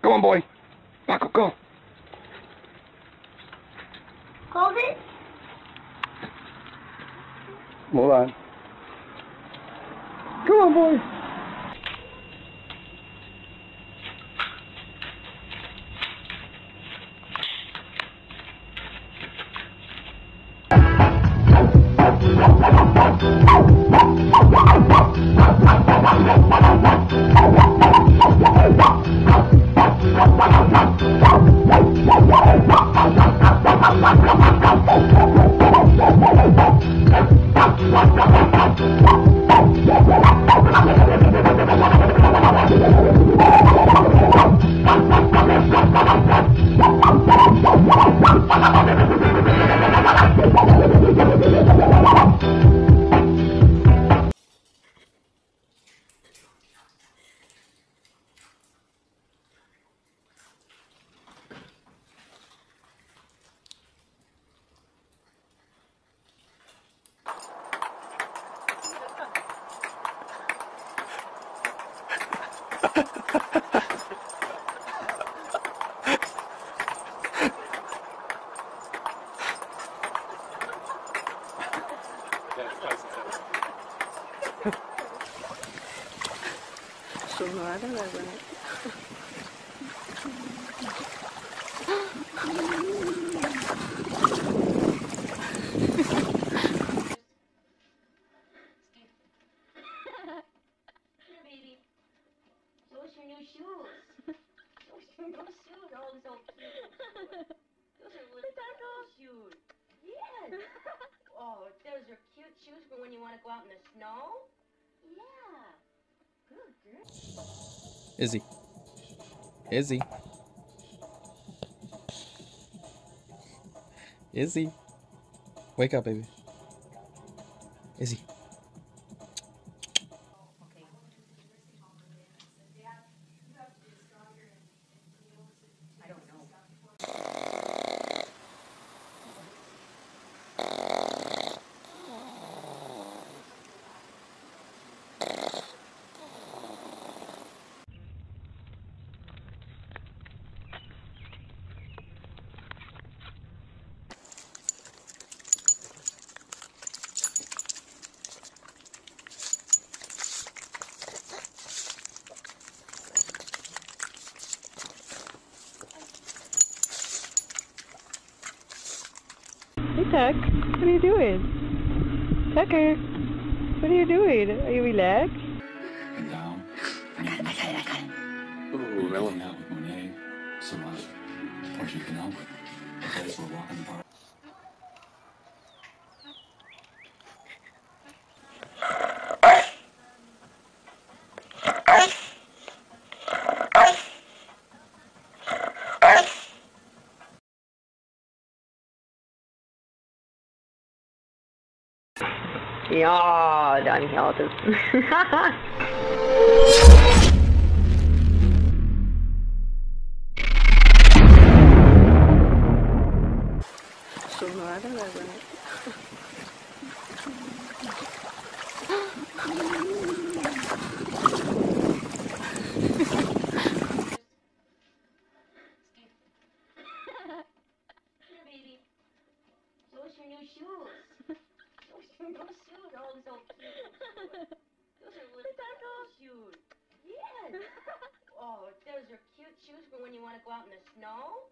Go on, boy. Back up, go. Hold it. Hold on. Come on, boy. Sonora, ¿verdad? Baby, show us your new shoes. Show us your new shoes. Oh, so cute. Those are little shoes. Yes. Oh, those are cute shoes for when you want to go out in the snow. Yeah. Good girl. Izzy. Izzy. Izzy. Wake up, baby. Izzy. Hey, Tuck. What are you doing? Tucker, what are you doing? Are you relaxed? And down. I got it. Ooh, that one. Out with Monet, so much. Or you can help it. Because we're walking the park. Ja, den hade. Sonora, ¿verdad? Baby, show us your new shoes. Show us your new shoes. Oh, so cute. Those are little shoes. Yes. Oh, those are cute shoes for when you want to go out in the snow.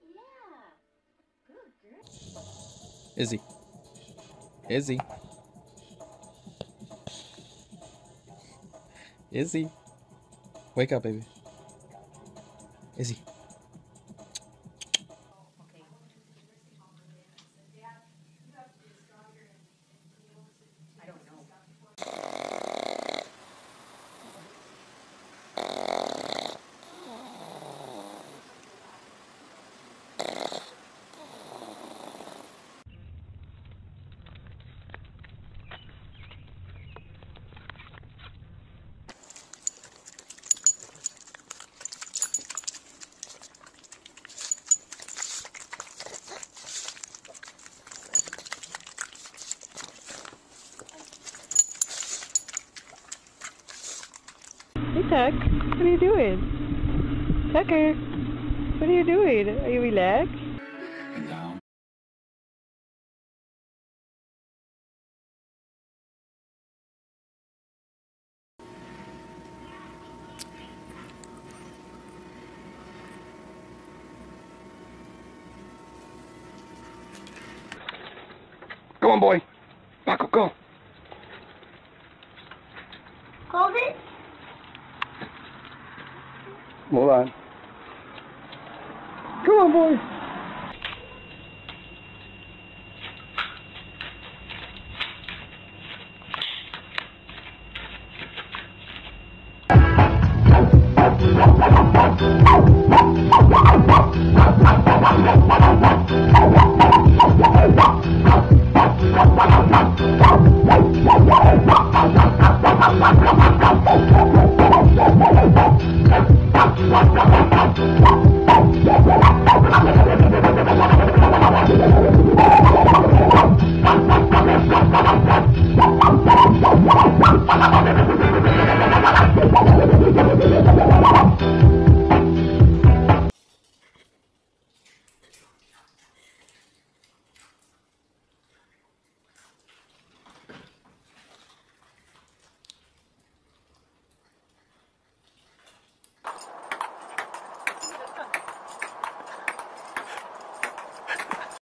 Yeah. Good girl. Izzy. Izzy. Izzy. Wake up, baby. Izzy. Tuck. What are you doing? Tucker. What are you doing? Are you relaxed? And down. Come on, boy. Back up, go. Hold it. Hold on. Come on, boy.